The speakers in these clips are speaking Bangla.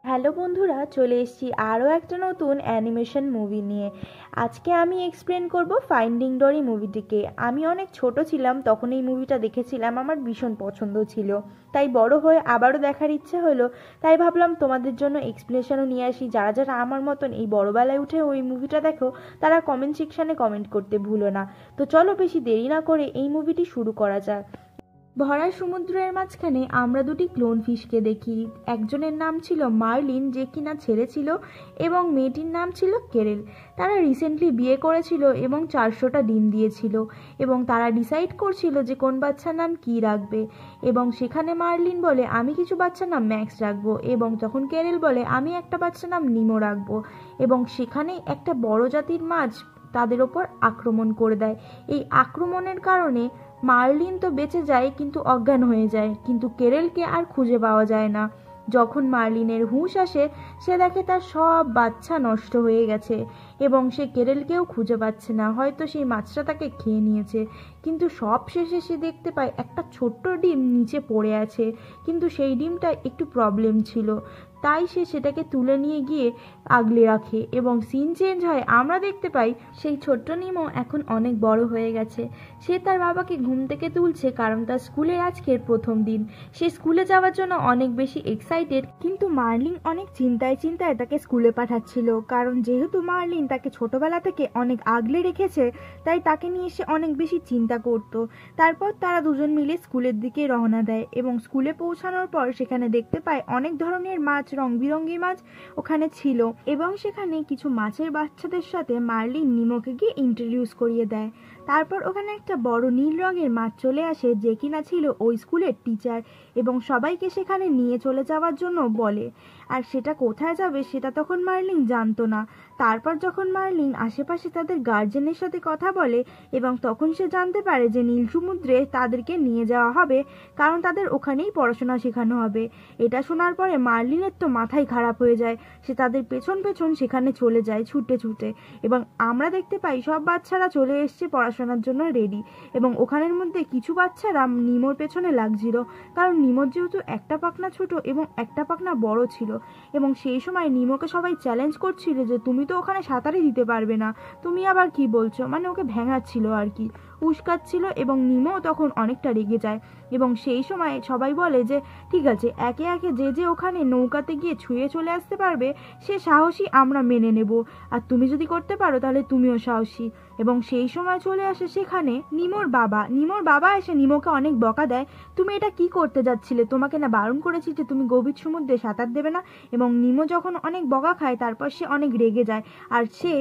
হ্যালো বন্ধুরা, চলে এসেছি আরও একটা নতুন অ্যানিমেশন মুভি নিয়ে। আজকে আমি এক্সপ্লেন করব ফাইন্ডিং ডরি মুভিটিকে। আমি অনেক ছোট ছিলাম তখন এই মুভিটা দেখেছিলাম, আমার ভীষণ পছন্দ ছিল, তাই বড় হয়ে আবারও দেখার ইচ্ছে হলো। তাই ভাবলাম তোমাদের জন্য এক্সপ্লেনেশনও নিয়ে আসি। যারা যারা আমার মতন এই বড়বেলায় উঠে ওই মুভিটা দেখো তারা কমেন্ট সেকশানে কমেন্ট করতে ভুলো না। তো চলো বেশি দেরি না করে এই মুভিটি শুরু করা যাক। ভরা সমুদ্রের মাঝখানে আমরা দুটি ক্লোন ফিশকে দেখি। একজনের নাম ছিল মার্লিন, যে কিনা ছেলে ছিল, এবং মেয়েটির নাম ছিল কেরেল। তারা রিসেন্টলি বিয়ে করেছিল এবং 400টা ডিম দিয়েছিল, এবং তারা ডিসাইড করছিল যে কোন বাচ্চার নাম কি রাখবে। এবং সেখানে মার্লিন বলে আমি কিছু বাচ্চার নাম ম্যাক্স রাখবো, এবং তখন কেরেল বলে আমি একটা বাচ্চার নাম নিমো রাখবো। এবং সেখানে একটা বড় জাতির মাছ তাদের ওপর আক্রমণ করে দেয়। এই আক্রমণের কারণে মার্লিন তো বেঁচে যায় কিন্তু অজ্ঞান হয়ে যায়, কিন্তু কেরেলকে আর খুঁজে পাওয়া যায় না। যখন মার্লিনের হুঁশ আসে সে দেখে তার সব বাচ্চা নষ্ট হয়ে গেছে এবং সে কেরেলকেও খুঁজে পাচ্ছে না, হয়তো সেই মাছটা তাকে খেয়ে নিয়েছে। কিন্তু সব শেষে সে দেখতে পায় একটা ছোট্ট ডিম নিচে পড়ে আছে, কিন্তু সেই ডিমটা একটু প্রবলেম ছিল, তাই সে সেটাকে তুলে নিয়ে গিয়ে আগলে রাখে এবং সিন চেঞ্জ হয়। আমরা দেখতে পাই সেই ছোট্ট নিমো এখন অনেক বড় হয়ে গেছে। সে তার বাবাকে ঘুম থেকে তুলছে কারণ তার স্কুলের আজকের প্রথম দিন। সে স্কুলে যাওয়ার জন্য অনেক বেশি এক্সাইটেড, কিন্তু মার্লিন অনেক চিন্তায় চিন্তায় তাকে স্কুলে পাঠাচ্ছিল, কারণ যেহেতু মার্লিন তাকে ছোটবেলা থেকে অনেক আগলে রেখেছে তাই তাকে নিয়ে সে অনেক বেশি চিন্তা করত। তারপর তারা দুজন মিলে স্কুলের দিকে রওনা দেয় এবং স্কুলে পৌঁছানোর পর সেখানে দেখতে পায় অনেক ধরনের মাছ, রং বিরঙ্গি মাছ ওখানে ছিল, এবং সেখানে কিছু মাছের বাচ্চাদের সাথে মার্লিন নিমোকে গিয়ে ইন্ট্রোডিউস করিয়ে দেয়। তারপর ওখানে একটা বড় নীল রঙের মাছ চলে আসে, যে কিনা ছিল ওই স্কুলের টিচার, এবং সবাইকে সেখানে নিয়ে চলে যাওয়ার জন্য বলে। আর সেটা কোথায় যাবে সেটা তখন মার্লিন জানতো না। তারপর যখন মার্লিন আশেপাশে তাদের গার্জেনের সাথে কথা বলে এবং তখন সে জানতে পারে যে নীল সমুদ্রে তাদেরকে নিয়ে যাওয়া হবে, কারণ তাদের ওখানেই পড়াশোনা শেখানো হবে। এটা শোনার পরে মার্লিনের তো মাথাই খারাপ হয়ে যায়। সে তাদের পেছন পেছন সেখানে চলে যায় ছুটে ছুটে, এবং আমরা দেখতে পাই সব বাচ্চারা চলে এসছে পড়াশোনার জন্য রেডি, এবং ওখানের মধ্যে কিছু বাচ্চারা নিমোর পেছনে লাগছিল, কারণ নিমোর যেহেতু একটা পাখনা ছোট এবং একটা পাখনা বড় ছিল, এবং সেই সময় নিমোকে সবাই চ্যালেঞ্জ করছিল যে তুমি তো ওখানে সাঁতারই দিতে পারবে না, তুমি আবার কি বলছো, মানে ওকে ভেঙাচ্ছিল আর কি, উস্কাচ্ছিল। এবং নিমো তখন অনেকটা রেগে যায়, এবং সেই সময় সবাই বলে যে ঠিক আছে, একে একে যে যে ওখানে নৌকাতে গিয়ে ছুঁয়ে চলে আসতে পারবে সে সাহসী আমরা মেনে নেব, আর তুমি যদি করতে পারো তাহলে তুমিও সাহসী। এবং সেই সময় চলে আসে সেখানে নিমোর বাবা এসে নিমোকে অনেক বকা দেয়, তুমি এটা কি করতে যাচ্ছিলে, তোমাকে না বারণ করেছি যে তুমি গভীর সমুদ্রে সাঁতার দেবে না। এবং নিমো যখন অনেক বকা খায় তারপর সে অনেক রেগে যায়, আর সে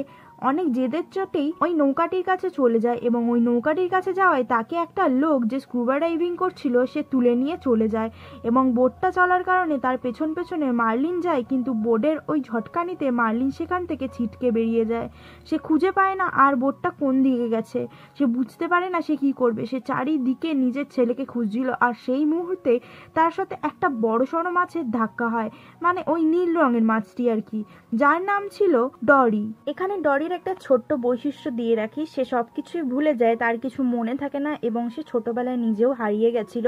অনেক জেদের চোটেই ওই নৌকাটির কাছে চলে যায়, এবং ওই নৌকাটির কাছে যাওয়ায় তাকে একটা লোক যে স্কুবা ডাইভিং করছিল সে তুলে নিয়ে চলে যায়, এবং বোটটা চলার কারণে তার পেছন পেছনে মার্লিন যায়, কিন্তু বোর্ডের ওই ঝটকানিতে মার্লিন সেখান থেকে ছিটকে বেরিয়ে যায়। সে খুঁজে পায় না আর বোটটা কোন দিকে গেছে, সে বুঝতে পারে না সে কি করবে। সে চারিদিকে নিজের ছেলেকে খুঁজছিল, আর সেই মুহূর্তে তার সাথে একটা বড় সড়ো মাছের ধাক্কা হয়, মানে ওই নীল রঙের মাছটি আর কি, যার নাম ছিল ডরি। এখানে ডরির একটা ছোট্ট বৈশিষ্ট্য দিয়ে রাখি, সে সবকিছুই ভুলে যায়, তার কিছু মনে থাকে না, এবং সে ছোটবেলায় নিজেও হারিয়ে গেছিল।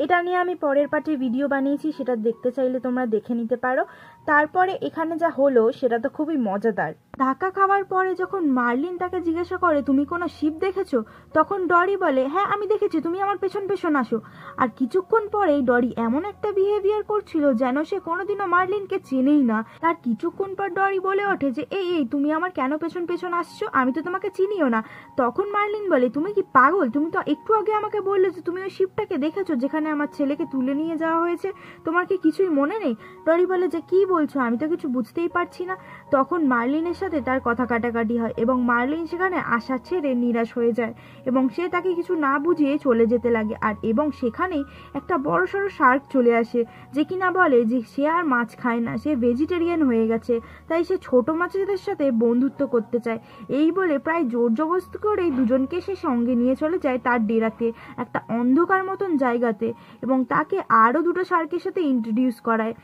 এটা নিয়ে আমি পরের পার্টে ভিডিও বানিয়েছি, সেটা দেখতে চাইলে তোমরা দেখে নিতে পারো। তারপরে এখানে যা হলো সেটা তো খুবই মজাদার। ধাক্কা খাওয়ার পরে যখন মার্লিন তাকে জিজ্ঞাসা করে তুমি কোনো শিপ দেখেছো, তখন ডরি বলে হ্যাঁ আমি দেখেছি, তুমি আমার পেছন পেছন আসো। আর কিছুক্ষণ পরেই ডরি এমন একটা বিহেভিয়ার করছিল যেন সে কোনোদিনও মার্লিনকে চেনেই না। তার কিছুক্ষণ পর ডরি বলে ওঠে যে এই এই তুমি আমার কেন পেছন পেছন আসছো, আমি তো তোমাকে চিনিও না। তখন মার্লিন বলে তুমি কি পাগল, তুমি তো একটু আগে আমাকে বললে যে তুমি ওই শিপটাকে দেখেছো যেখানে আমার ছেলেকে তুলে নিয়ে যাওয়া হয়েছে, তোমার কি কিছুই মনে নেই? ডরি বলে যে কি বলছো, আমি তো কিছু বুঝতেই পারছি না। তখন মার্লিনের সাথে তার কথা কাটাকাটি হয়, এবং মার্লিন সেখানে আশা ছেড়ে নিরাশ হয়ে যায়, এবং সে তাকে কিছু না বুঝিয়ে চলে যেতে লাগে। আর এবং সেখানেই একটা বড় সড়ো শার্ক চলে আসে, যে কিনা বলে যে সে আর মাছ খায় না, সে ভেজিটেরিয়ান হয়ে গেছে, তাই সে ছোট মাছেদের সাথে বন্ধুত্ব করতে চায়। এই বলে প্রায় জোর জবরদস্তি করেই দুজনকে সে সঙ্গে নিয়ে চলে যায় তার ডেরাতে, একটা অন্ধকার মতন জায়গাতে, এবং তাকে আরও দুটো শার্কের সাথে ইন্ট্রোডিউস করায়।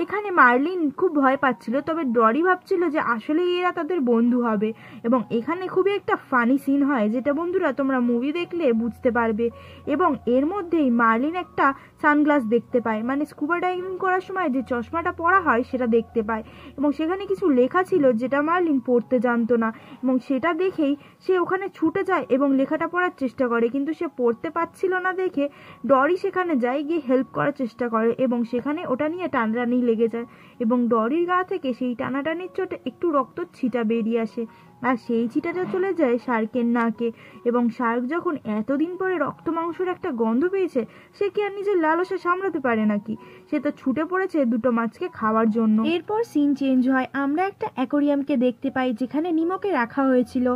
এখানে মার্লিন খুব ভয় পাচ্ছিল, তবে ডরি ভাবছিল যে আসলে এরা তাদের বন্ধু হবে। এবং এখানে খুবই একটা ফানি সিন হয়, যেটা বন্ধুরা তোমরা মুভি দেখলে বুঝতে পারবে। এবং এর মধ্যেই মার্লিন একটা সানগ্লাস দেখতে পায়, মানে স্কুবা ডাইভিং করার সময় যে চশমাটা পরা হয় সেটা দেখতে পায়। এবং সেখানে কিছু লেখা ছিল যেটা মার্লিন পড়তে জানতো না, এবং সেটা দেখেই সে ওখানে ছুটে যায় এবং লেখাটা পড়ার চেষ্টা করে, কিন্তু সে পড়তে পারছিল না দেখে ডরি সেখানে যায়, গিয়ে হেল্প করার চেষ্টা করে এবং সেখানে ওটা নিয়ে টানাটানি লেগে যায় এবং ডরির গা থেকে সেই টানাটানির চোটে একটু রক্ত ছিটা বেরিয়ে আসে, আর সেই ছিটাটা চলে যায় শার্কের নাকে। এবং শার্ক যখন এতদিন পরে রক্ত মাংসের একটা গন্ধ পেয়েছে, সে কি আর নিজের লালসা সামলাতে পারে নাকি, সে তো ছুটে পড়েছে দুটো মাছকে খাওয়ার জন্য। এরপর সিন চেঞ্জ হয়, আমরা একটা অ্যাকোরিয়ামকে দেখতে পাই যেখানে নিমোকে রাখা হয়েছিল।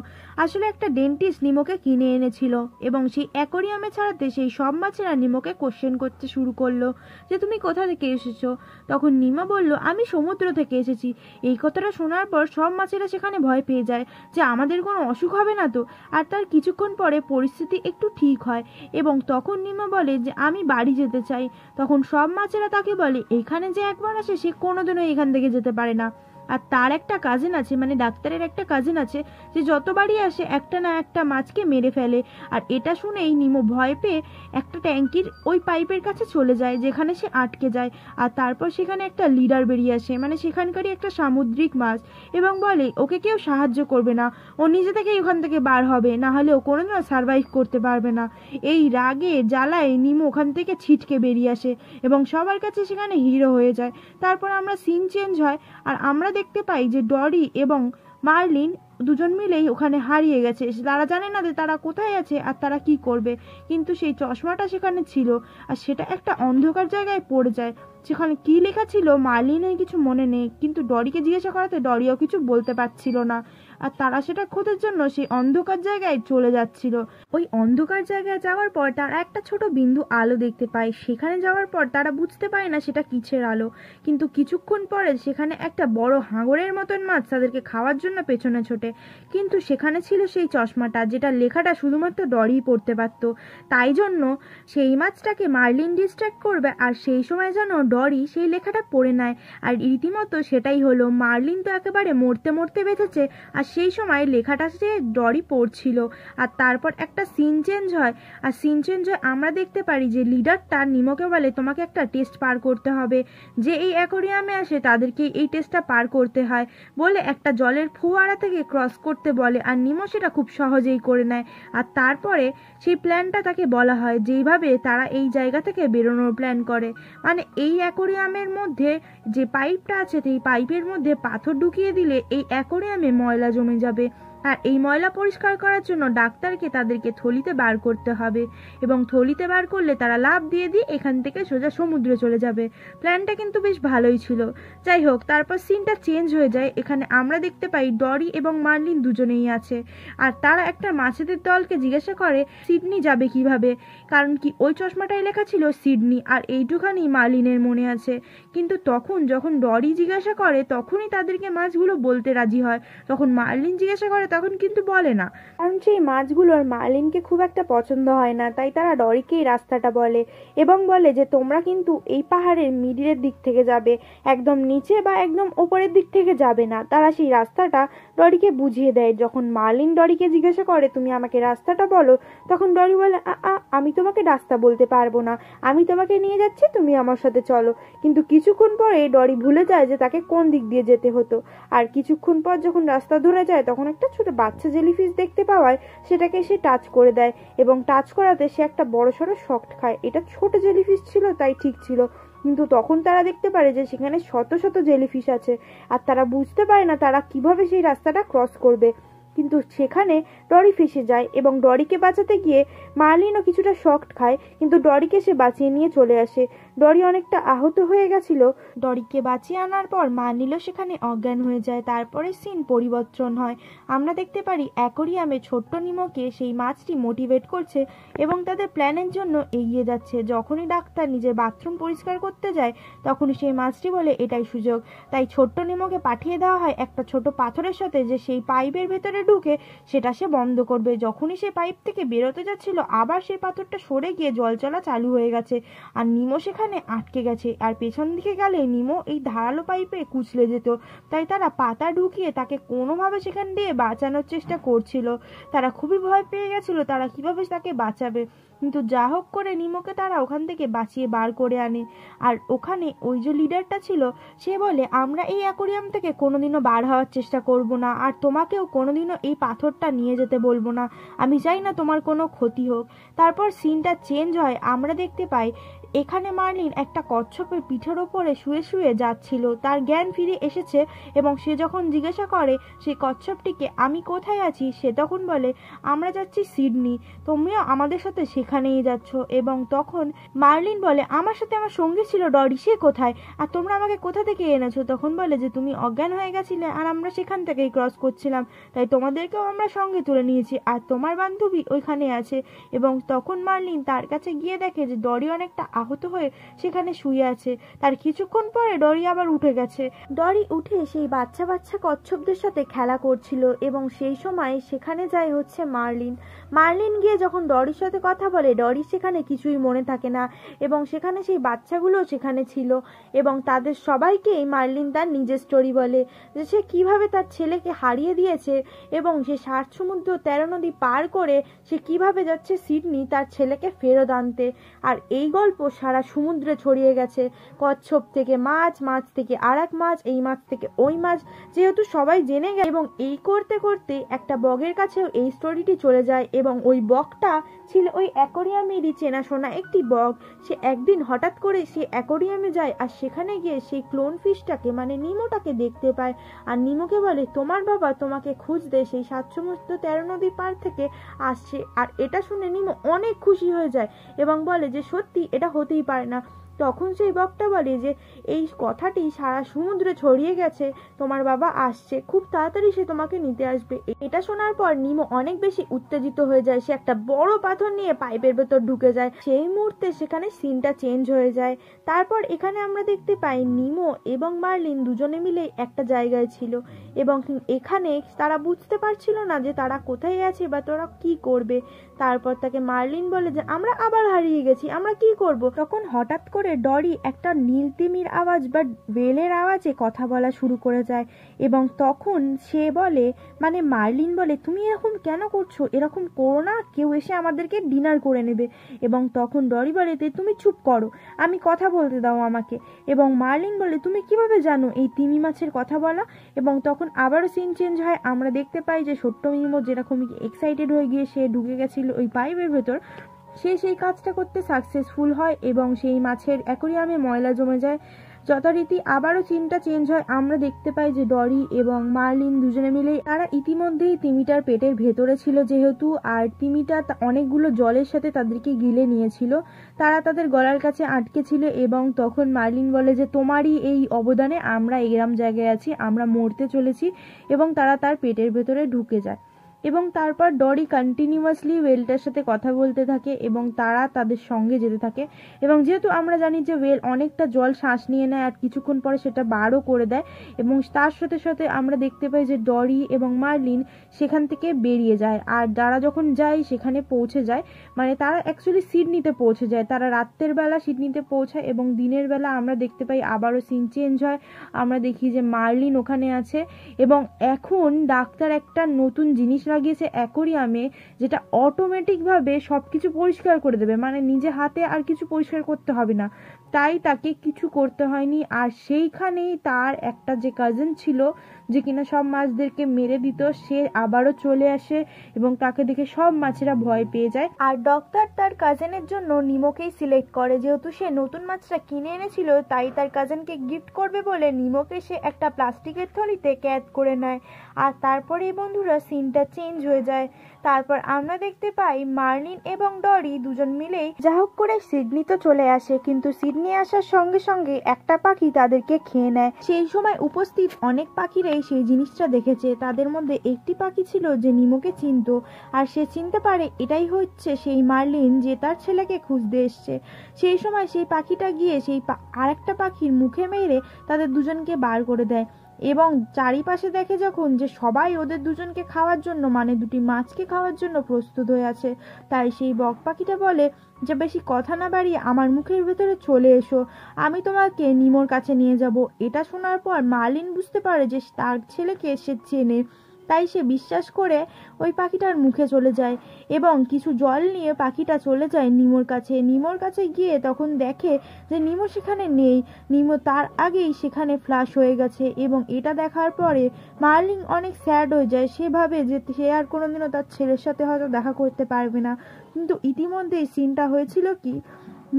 আসলে একটা ডেন্টিস্ট নিমোকে কিনে এনেছিল এবং সেই অ্যাকোরিয়ামে ছাড়াতে সেই সব মাছেরা নিমোকে কোশ্চেন করতে শুরু করলো যে তুমি কোথা থেকে এসেছো। তখন নিমো বলল আমি সমুদ্র থেকে এসেছি। এই কথাটা শোনার পর সব মাছেরা সেখানে ভয় পেয়ে যায় যে আমাদের কোনো অসুখ হবে না তো। আর তার কিছুক্ষণ পরে পরিস্থিতি একটু ঠিক হয় এবং তখন নিমো বলে যে আমি বাড়ি যেতে চাই। তখন সব মাছেরা তাকে বলে এখানে যে একবার আসে সে কোনোদিনও এখান থেকে যেতে পারে না। আর তার একটা কাজিন আছে, মানে ডাক্তারের একটা কাজিন আছে, যে যতবারই আসে একটা না একটা মাছকে মেরে ফেলে। আর এটা শুনেই নিমো ভয় পেয়ে একটা ট্যাঙ্কির ওই পাইপের কাছে চলে যায় যেখানে সে আটকে যায়। আর তারপর সেখানে একটা লিডার বেরিয়ে আসে, মানে সেখানকারই একটা সামুদ্রিক মাছ, এবং বলে ওকে কেউ সাহায্য করবে না, ও নিজে থেকেই ওখান থেকে বার হবে, না হলে ও কোনোদিনও সার্ভাইভ করতে পারবে না। এই রাগে জ্বালায় নিমো ওখান থেকে ছিটকে বেরিয়ে আসে এবং সবার কাছে সেখানে হিরো হয়ে যায়। তারপর আমরা সিন চেঞ্জ হয় আর আমরা দেখতে পাই যে ডরি এবং মার্লিন দুজন মিলেই ওখানে হারিয়ে গেছে। তারা জানে না যে তারা কোথায় আছে আর তারা কি করবে, কিন্তু সেই চশমাটা সেখানে ছিল আর সেটা একটা অন্ধকার জায়গায় পড়ে যায়। সেখানে কি লেখা ছিল মার্লিনের কিছু মনে নেই, কিন্তু ডরিকে জিজ্ঞাসা করাতে ডরিও কিছু বলতে পারছিল না। আর তারা সেটা খোঁজার জন্য সেই অন্ধকার জায়গায় চলে যাচ্ছিল। ওই অন্ধকার জায়গায় যাওয়ার পর তারা একটা ছোট বিন্দু আলো দেখতে পায়। সেখানে যাওয়ার পর তারা বুঝতে পারে না সেটা কিসের আলো, কিন্তু কিছুক্ষণ পরে সেখানে একটা বড় হাঙরের মতন মাছ তাদেরকে খাওয়ার জন্য পেছনে ছোটে। কিন্তু সেখানে ছিল সেই চশমাটা, যেটা লেখাটা শুধুমাত্র ডরি পড়তে পারতো। তাই জন্য সেই মাছটাকে মার্লিন ডিস্ট্র্যাক্ট করবে, আর সেই সময় যেন ডরি সেই লেখাটা পড়ে নেয়। আর রীতিমতো সেটাই হলো, মার্লিন তো একেবারে মরতে মরতে বেঁচেছে, আর সেই সময় লেখাটা সে ডরি পড়ছিল। আর তারপর একটা সিন চেঞ্জ হয়, আর সিন চেঞ্জ হয় আমরা দেখতে পারি যে লিডারটা নিমোকে বলে তোমাকে একটা টেস্ট পার করতে হবে, যে এই অ্যাকোরিয়ামে আসে তাদেরকে এই টেস্টটা পার করতে হয় বলে একটা জলের ফোয়ারা থেকে ক্রস করতে বলে, আর নিমো সেটা খুব সহজেই করে নেয়। আর তারপরে সেই প্ল্যানটা তাকে বলা হয়, যেইভাবে তারা এই জায়গা থেকে বেরোনোর প্ল্যান করে, মানে এই অ্যাকোরিয়ামের মধ্যে যে পাইপটা আছে সেই পাইপের মধ্যে পাথর ঢুকিয়ে দিলে এই অ্যাকোরিয়ামে ময়লা জমে যাবে, আর এই ময়লা পরিষ্কার করার জন্য ডাক্তারকে তাদেরকে থলিতে বার করতে হবে, এবং থলিতে বার করলে তারা লাফ দিয়ে এখান থেকে সোজা সমুদ্রে চলে যাবে। প্ল্যানটা কিন্তু বেশ ভালোই ছিল। যাই হোক, তারপর সিনটা চেঞ্জ হয়ে যায়। এখানে আমরা দেখতে পাই ডরি এবং মার্লিন দুজনেই আছে, আর তারা একটা মাছেদের দলকে জিজ্ঞাসা করে সিডনি যাবে কিভাবে, কারণ কি ওই চশমাটায় লেখা ছিল সিডনি, আর এইটুখানি মার্লিনের মনে আছে। কিন্তু তখন যখন ডরি জিজ্ঞাসা করে তখনই তাদেরকে মাছগুলো বলতে রাজি হয়। তখন মার্লিন জিজ্ঞাসা করে তখন কিন্তু বলে না, কারণ সেই মাছগুলোর মার্লিনকে খুব একটা পছন্দ হয় না। তাই তারা ডরিকে এই রাস্তাটা বলে এবং বলে যে তোমরা কিন্তু এই পাহাড়ের মিডিলের দিক থেকে যাবে, একদম নিচে বা একদম ওপরের দিক থেকে যাবে না। তারা সেই রাস্তাটা ডরিকে বুঝিয়ে দেয়। যখন মার্লিন ডরিকে জিজ্ঞাসা করে তুমি আমাকে রাস্তাটা বলো, তখন ডরি বলে আমি তোমাকে রাস্তা বলতে পারবো না, আমি তোমাকে নিয়ে যাচ্ছি, তুমি আমার সাথে চলো। কিন্তু কিছুক্ষণ পরে ডরি ভুলে যায় যে তাকে কোন দিক দিয়ে যেতে হতো। আর কিছুক্ষণ পর যখন রাস্তা ধরে যায় তখন একটা ছোট বাচ্চা জেলিফিশ দেখতে পাওয়ায় সেটাকে সে টাচ করে দেয়, এবং টাচ করাতে সে একটা বড়সড় শক খায়। এটা ছোট জেলিফিশ ছিল তাই ঠিক ছিল, কিন্তু তখন তারা দেখতে পারে যে সেখানে শত শত জেলিফিশ আছে, আর তারা বুঝতে পারে না তারা কিভাবে সেই রাস্তাটা ক্রস করবে। কিন্তু সেখানে ডরি ফেসে যায় এবং ডরিকে বাঁচাতে গিয়ে মার্লিনও কিছুটা শক খায়, কিন্তু ডরিকে সে বাঁচিয়ে নিয়ে চলে আসে। ডরি অনেকটা আহত হয়ে গেছিল। ডরিকে বাঁচিয়ে আনার পর মার্লিনও সেখানে অজ্ঞান হয়ে যায়। তারপরে সিন পরিবর্তন হয়, আমরা দেখতে পারি অ্যাকোরিয়ামে ছোট্ট নিমোকে সেই মাছটি মোটিভেট করছে এবং তাদের প্ল্যানের জন্য এগিয়ে যাচ্ছে। যখনই ডাক্তার নিজের বাথরুম পরিষ্কার করতে যায় তখনই সেই মাছটি বলে এটাই সুযোগ। তাই ছোট্ট নিমোকে পাঠিয়ে দেওয়া হয় একটা ছোট পাথরের সাথে, যে সেই পাইপের ভেতরে ঢুকে সেটা সে বন্ধ করবে। যখনই সে পাইপ থেকে বেরোতে যাচ্ছিল আবার সেই পাথরটা সরে গিয়ে জল চলা চালু হয়ে গেছে, আর নিমো সেখানে সেখানে আটকে গেছে, আর পেছন দিকে গেলে নিমো এই ধারালো পাইপে কুচলে যেত। তাই তারা পাতা ঢুকিয়ে তাকে কোনোভাবে সেখান দিয়ে বাঁচানোর চেষ্টা করছিল। তারা খুবই ভয় পেয়ে গেছিল তারা কিভাবে তাকে বাঁচাবে, কিন্তু যা হোক করে নিমোকে তারা ওখান থেকে বাঁচিয়ে বার করে আনে। আর ওখানে ওই যে লিডারটা ছিল সে বলে, আমরা এই অ্যাকোরিয়াম থেকে কোনোদিনও বার হওয়ার চেষ্টা করব না, আর তোমাকেও কোনোদিনও এই পাথরটা নিয়ে যেতে বলবো না, আমি চাই না তোমার কোনো ক্ষতি হোক। তারপর সিনটা চেঞ্জ হয়, আমরা দেখতে পাই এখানে মার্লিন একটা কচ্ছপের পিঠের ওপরে শুয়ে শুয়ে যাচ্ছিল, তার জ্ঞান ফিরে এসেছে এবং সে যখন জিজ্ঞাসা করে সেই কচ্ছপটিকে আমি কোথায় আছি, সে তখন বলে আমরা যাচ্ছি সিডনি, তুমিও আমাদের সাথে সেখানেই যাচ্ছ। এবং তখন মার্লিন বলে আমার সাথে আমার সঙ্গী ছিল ডরি, সে কোথায়, আর তোমরা আমাকে কোথা থেকে এনেছো? তখন বলে যে তুমি অজ্ঞান হয়ে গেছিলে আর আমরা সেখান থেকেই ক্রস করছিলাম, তাই তোমাদেরকেও আমরা সঙ্গে তুলে নিয়েছি, আর তোমার বান্ধবী ওইখানে আছে। এবং তখন মার্লিন তার কাছে গিয়ে দেখে যে ডরি অনেকটা আহত হয়ে সেখানে শুয়ে আছে। তার কিছুক্ষণ পরে ডরি আবার উঠে গেছে। ডরি উঠে সেই বাচ্চা বাচ্চা কচ্ছপদের সাথে খেলা করছিল এবং সেই সময় সেখানে যায় হচ্ছে মার্লিন। মার্লিন গিয়ে যখন ডরির সাথে কথা বলে, ডরি সেখানে কিছুই মনে থাকে না এবং সেখানে সেই বাচ্চাগুলো সেখানে ছিল এবং তাদের সবাইকেই মার্লিন তার নিজের স্টোরি বলে যে সে কিভাবে তার ছেলেকে হারিয়ে দিয়েছে এবং সে 60 সমুদ্র 13 নদী পার করে সে কিভাবে যাচ্ছে সিডনি তার ছেলেকে ফেরত আনতে। আর এই গল্প সারা সমুদ্রে ছড়িয়ে গেছে, কচ্ছপ থেকে মাছ, মাছ থেকে আর এক মাছ, এই মাছ থেকে ওই মাছ, যেহেতু সবাই জেনে গেছে। এবং এই করতে করতে একটা বগের কাছেও এই স্টোরিটি চলে যায় এবং ওই বগটা ছিল ওই অ্যাকোরিয়ামেরই চেনাশোনা একটি বগ। সে একদিন হঠাৎ করে সে অ্যাকোরিয়ামে যায় আর সেখানে গিয়ে সেই ক্লোন ফিশটাকে মানে নিমোটাকে দেখতে পায় আর নিমোকে বলে তোমার বাবা তোমাকে খুঁজতে সেই 7 সমুদ্র 13 নদী পার থেকে আসছে। আর এটা শুনে নিমো অনেক খুশি হয়ে যায় এবং বলে যে সত্যি এটা হতেই পারে না। তখন সেই বকটা বলে যে এই কথাটি সারা সমুদ্রে ছড়িয়ে গেছে, তোমার বাবা আসছে, খুব তাড়াতাড়ি সে তোমাকে নিতে আসবে। এটা শোনার পর নিমো অনেক বেশি উত্তেজিত হয়ে যায়, সে একটা বড় পাথর নিয়ে পাইপের ভেতর ঢুকে যায়। সেই মুহূর্তে সেখানে সিনটা চেঞ্জ হয়ে যায়। তারপর এখানে আমরা দেখতে পাই নিমো এবং মার্লিন দুজনে মিলে একটা জায়গায় ছিল এবং এখানে তারা বুঝতে পারছিল না যে তারা কোথায় আছে বা তারা কি করবে। তারপর তাকে মার্লিন বলে যে আমরা আবার হারিয়ে গেছি, আমরা কি করব? তখন হঠাৎ করে ডরি একটা নীলতিমির আওয়াজ বা ওয়েলের আওয়াজে কথা বলা শুরু করে যায় এবং তখন সে বলে মানে মার্লিন বলে তুমি এরকম কেন করছো, এরকম করো না, কেউ এসে আমাদেরকে ডিনার করে নেবে। এবং তখন ডরি বলে তুমি চুপ করো, আমি কথা বলতে দাও আমাকে। এবং মার্লিন বলে তুমি কিভাবে জানো এই তিমি মাছের কথা বলা? এবং তখন আবারও সিন চেঞ্জ হয়, আমরা দেখতে পাই যে ছোট্ট মিমো যেরকম এক্সাইটেড হয়ে গিয়ে সে ঢুকে গেছিল ওই পাইপের ভেতর, সে সেই কাজটা করতে সাকসেসফুল হয় এবং সেই মাছের অ্যাকোরিয়ামে ময়লা জমে যায়। যথারীতি আবারও সিনটা চেঞ্জ হয়, আমরা দেখতে পাই যে ডরি এবং মার্লিন দুজনে মিলে তারা ইতিমধ্যেই তিমিটার পেটের ভেতরে ছিল যেহেতু, আর তিমিটা অনেকগুলো জলের সাথে তাদেরকে গিলে নিয়েছিল, তারা তাদের গলার কাছে আটকে ছিল। এবং তখন মার্লিন বলে যে তোমারই এই অবদানে আমরা এরম জায়গায় আছি, আমরা মরতে চলেছি, এবং তারা তার পেটের ভেতরে ঢুকে যায়। এবং তারপর ডরি কন্টিনিউয়াসলি ওয়েলটার সাথে কথা বলতে থাকে এবং তারা তাদের সঙ্গে যেতে থাকে। এবং যেহেতু আমরা জানি যে ওয়েল অনেকটা জল শ্বাস নিয়ে নেয় আর কিছুক্ষণ পরে সেটা বারও করে দেয়, এবং তার সাথে সাথে আমরা দেখতে পাই যে ডরি এবং মার্লিন সেখান থেকে বেরিয়ে যায়। আর যারা যখন যায় সেখানে পৌঁছে যায়, মানে তারা অ্যাকচুয়ালি সিডনিতে পৌঁছে যায়, তারা রাত্রের বেলা সিডনিতে পৌঁছায় এবং দিনের বেলা আমরা দেখতে পাই আবারও সিন চেঞ্জ হয়, আমরা দেখি যে মার্লিন ওখানে আছে এবং এখন ডাক্তার একটা নতুন জিনিস লাগিয়েছে অ্যাকোরিয়ামে, যেটা অটোমেটিকভাবে সব কিছু পরিষ্কার করে দেবে, মানে নিজে হাতে আর কিছু পরিষ্কার করতে হবে না, তাই তাকে কিছু করতে হয়নি। আর সেইখানেই তার একটা যে কাজিন ছিল যে কিনা সব মাছদেরকে মেরে দিত, সে আবারও চলে আসে এবং তাকে দেখে সব মাছেরা ভয় পেয়ে যায়। আর ডক্টর তার কাজিনের জন্য নিমোকেই সিলেক্ট করে, যেহেতু সে নতুন মাছটা কিনে এনেছিল তাই তার কাজিনকে গিফট করবে বলে নিমোকে সে একটা প্লাস্টিকের থলিতে ক্যাদ করে নেয়। আর তারপরে বন্ধুরা সিনটা চেঞ্জ হয়ে যায়। তারপর আমরা দেখতে পাই মার্লিন এবং ডরি দুজন মিলেই যা হোক করে সিডনিতে চলে আসে, কিন্তু সিডনি আসার সঙ্গে সঙ্গে একটা পাখি তাদেরকে খেয়ে নেয়। সেই সময় উপস্থিত অনেক পাখিরাই সেই জিনিসটা দেখেছে, তাদের মধ্যে একটি পাখি ছিল যে নিমোকে চিনত, আর সে চিনতে পারে এটাই হচ্ছে সেই মার্লিন যে তার ছেলেকে খুঁজতে এসছে। সেই সময় সেই পাখিটা গিয়ে সেই আরেকটা পাখির মুখে মেরে তাদের দুজনকে বার করে দেয় এবং চারিপাশে দেখে যখন যে সবাই ওদের দুজনকে খাওয়ার জন্য মানে দুটি মাছকে খাওয়ার জন্য প্রস্তুত হয়ে আছে, তাই সেই বক পাখিটা বলে যে বেশি কথা না বাড়িয়ে আমার মুখের ভেতরে চলে এসো, আমি তোমাকে নিমোর কাছে নিয়ে যাব। এটা শোনার পর মার্লিন বুঝতে পারে যে তার ছেলেকে সে চেনে, তাই সে বিশ্বাস করে ওই পাখিটার মুখে চলে যায় এবং কিছু জল নিয়ে পাখিটা চলে যায় নিমোর কাছে। নিমোর কাছে গিয়ে তখন দেখে যে নিমো সেখানে নেই, নিমো তার আগেই সেখানে ফ্লাশ হয়ে গেছে। এবং এটা দেখার পরে মার্লিন অনেক স্যাড হয়ে যায়। সে ভাবে যে সে আর কোনোদিনও তার ছেলের সাথে হয়তো দেখা করতে পারবে না, কিন্তু ইতিমধ্যেই সিনটা হয়েছিল কি,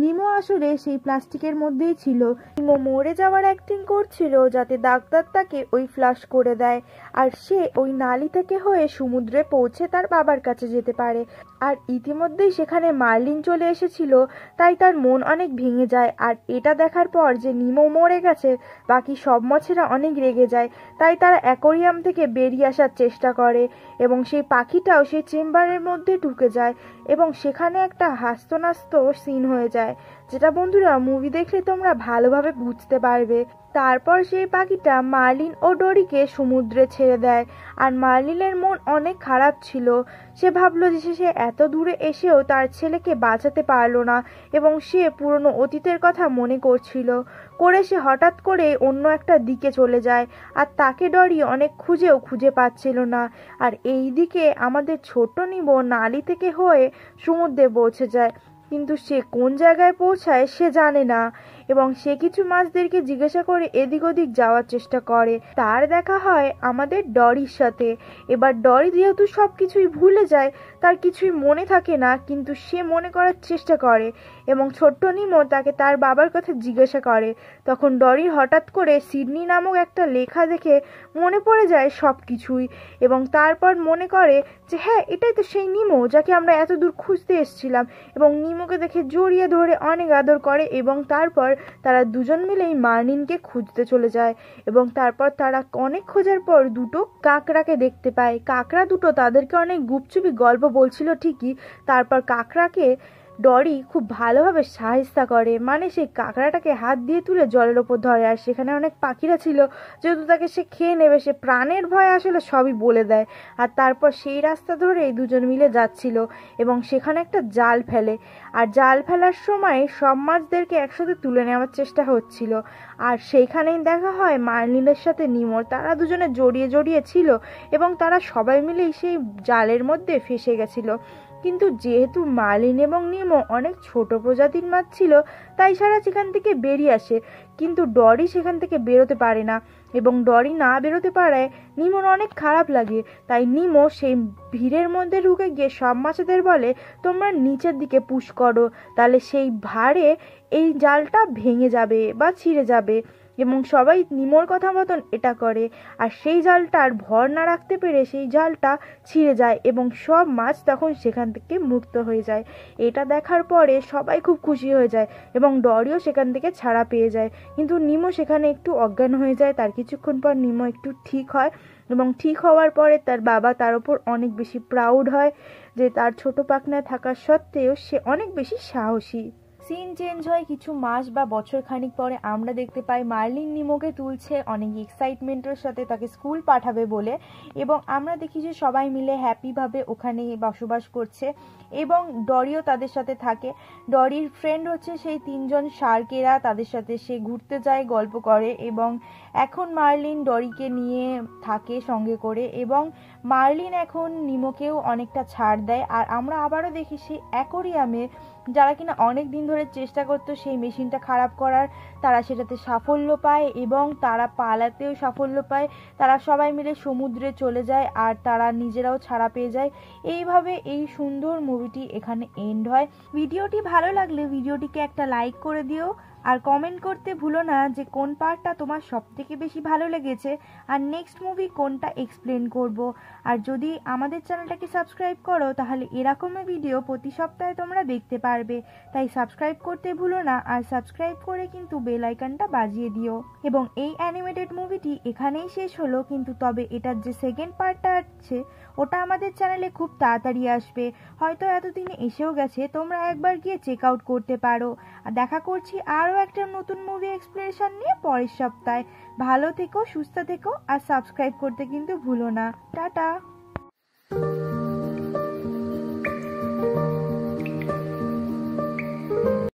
নিমো আসলে সেই প্লাস্টিকের মধ্যেই ছিল। নিমো মরে যাওয়ার অ্যাক্টিং করছিল যাতে ডাক্তার তাকে ওই ফ্লাশ করে দেয় আর সে ওই নালি থেকে হয়ে সমুদ্রে পৌঁছে তার বাবার কাছে যেতে পারে। আর ইতিমধ্যেই সেখানে মার্লিন চলে এসেছিল, তাই তার মন অনেক ভেঙে যায়। আর এটা দেখার পর যে নিমো মরে গেছে, বাকি সব মাছেরা অনেক রেগে যায়, তাই তারা অ্যাকোরিয়াম থেকে বেরিয়ে আসার চেষ্টা করে এবং সেই পাখিটাও সেই চেম্বারের মধ্যে ঢুকে যায় এবং সেখানে একটা হাস্যনাস্ত সিন হয়ে যায়, যেটা বন্ধুরা মুভি দেখলে তোমরা ভালোভাবে বুঝতে পারবে। তারপর সেই পাখিটা মার্লিন ও ডরিকে সমুদ্রে ছেড়ে দেয়। আর মার্লিনের মন অনেক খারাপ ছিল, সে ভাবলো যে সে এত দূরে এসেও তার ছেলেকে বাঁচাতে পারলো না এবং সে পুরনো অতীতের কথা মনে করছিল। সে হঠাৎ করে অন্য একটা দিকে চলে যায় আর তাকে ডরি অনেক খুঁজেও খুঁজে পাচ্ছিল না। আর এই দিকে আমাদের ছোট্ট নিমো নালি থেকে হয়ে সমুদ্রে পৌঁছে যায়, কিন্তু সে কোন জায়গায় পৌঁছায় সে জানে না এবং সে কিছু মাছদেরকে জিজ্ঞাসা করে এদিক ওদিক যাওয়ার চেষ্টা করে। তার দেখা হয় আমাদের ডরির সাথে। এবার ডরি যেহেতু সব কিছুই ভুলে যায়, তার কিছুই মনে থাকে না, কিন্তু সে মনে করার চেষ্টা করে এবং ছোট্ট নিমো তাকে তার বাবার কথা জিজ্ঞাসা করে। তখন ডরি হঠাৎ করে সিডনি নামক একটা লেখা দেখে মনে পড়ে যায় সব কিছুই এবং তারপর মনে করে যে হ্যাঁ, এটাই তো সেই নিমো যাকে আমরা এত দূর খুঁজতে এসেছিলাম। এবং নিমোকে দেখে জড়িয়ে ধরে অনেক আদর করে এবং তারপর তারা দুজন মিলেই মার্লিনকে খুঁজতে চলে যায়। এবং তারপর তারা অনেক খোঁজার পর দুটো কাকড়াকে দেখতে পায়। কাকড়া দুটো তাদেরকে অনেক গুপচুপি গল্প বলছিল ঠিকই, তারপর কাকড়াকে ডরি খুব ভালোভাবে সাহায্য করে, মানে সেই কাঁকড়াটাকে হাত দিয়ে তুলে জলের ওপর ধরে। আর সেখানে অনেক পাখিরা ছিল, যেহেতু তাকে সে খেয়ে নেবে সে প্রাণের ভয় আসলে সবই বলে দেয়। আর তারপর সেই রাস্তা ধরেই দুজন মিলে যাচ্ছিল এবং সেখানে একটা জাল ফেলে। আর জাল ফেলার সময় সব মাছদেরকে একসাথে তুলে নেওয়ার চেষ্টা হচ্ছিল। আর সেইখানেই দেখা হয় মার্লিনের সাথে নিমোর, তারা দুজনে জড়িয়ে জড়িয়ে ছিল এবং তারা সবাই মিলেই সেই জালের মধ্যে ফেসে গেছিল। কিন্তু যেহেতু মার্লিন এবং নিমো অনেক ছোট প্রজাতির মাছ ছিল, তাই সারা সেখান থেকে বেরিয়ে আসে, কিন্তু ডরি সেখান থেকে বেরোতে পারে না। এবং ডরি না বেরোতে পারায় নিমোর অনেক খারাপ লাগে, তাই নিমো সেই ভিড়ের মধ্যে ঢুকে গিয়ে সব মাছেদের বলে তোমরা নিচের দিকে পুশ করো, তাহলে সেই ভারে এই জালটা ভেঙে যাবে বা ছিঁড়ে যাবে। এবং সবাই নিমোর কথা মতন এটা করে আর সেই জালটার ভর না রাখতে পেরে সেই জালটা ছিঁড়ে যায় এবং সব মাছ তখন সেখান থেকে মুক্ত হয়ে যায়। এটা দেখার পরে সবাই খুব খুশি হয়ে যায় এবং ডরিও সেখান থেকে ছাড়া পেয়ে যায়, কিন্তু নিমো সেখানে একটু অজ্ঞান হয়ে যায়। তার কিছুক্ষণ পর নিমো একটু ঠিক হয় এবং ঠিক হওয়ার পরে তার বাবা তার উপর অনেক বেশি প্রাউড হয় যে তার ছোট পাখনায় থাকা সত্ত্বেও সে অনেক বেশি সাহসী। সিন চেঞ্জ হয় কিছু মাস বা বছর খানিক পরে আমরা দেখতে পাই মার্লিন নিমোকে তুলছে অনেক এক্সাইটমেন্টের সাথে তাকে স্কুল পাঠাবে বলে, এবং আমরা দেখি যে সবাই মিলে হ্যাপিভাবে ওখানে বসবাস করছে এবং ডরিও তাদের সাথে থাকে। ডরির ফ্রেন্ড হচ্ছে সেই তিনজন শার্কেরা, তাদের সাথে সে ঘুরতে যায়, গল্প করে এবং এখন মার্লিন ডরিকে নিয়ে থাকে সঙ্গে করে এবং মার্লিন এখন নিমোকেও অনেকটা ছাড় দেয়। আর আমরা আবারও দেখি সেই অ্যাকোরিয়ামে যারা কিনা অনেক দিন ধরে চেষ্টা করতো সেই মেশিনটা খারাপ করার, তারা সেটাতে সাফল্য পায় এবং তারা পালাতেও সাফল্য পায়। তারা সবাই মিলে সমুদ্রে চলে যায় আর তারা নিজেরাও ছাড়া পেয়ে যায়। এইভাবে এই সুন্দর মুভিটি এখানে এন্ড হয়। ভিডিওটি ভালো লাগলে ভিডিওটিকে একটা লাইক করে দিও আর কমেন্ট করতে ভুলো না যে কোন পার্টটা তোমার সবথেকে বেশি ভালো লেগেছে আর নেক্সট মুভি কোনটা এক্সপ্লেন করব। আর যদি আমাদের চ্যানেলটাকে সাবস্ক্রাইব করো তাহলে এরকমই ভিডিও প্রতি সপ্তাহে তোমরা দেখতে পারবে, তাই সাবস্ক্রাইব করতে ভুলো না। আর সাবস্ক্রাইব করে কিন্তু বেল আইকনটা বাজিয়ে দিও। এবং এই অ্যানিমেটেড মুভিটি এখানেই শেষ হলো, কিন্তু তবে এটার যে সেকেন্ড পার্টটা আছে ওটা আমাদের চ্যানেলে খুব তাড়াতাড়ি আসবে, হয়তো এতদিনে এসেও গেছে, তোমরা একবার গিয়ে চেক আউট করতে পারো। আর দেখা করছি আরও একটা নতুন মুভি এক্সপ্লেনেশন নিয়ে পরের সপ্তাহে। ভালো থেকো, সুস্থ থেকো, আর সাবস্ক্রাইব করতে কিন্তু ভুলো না। টাটা।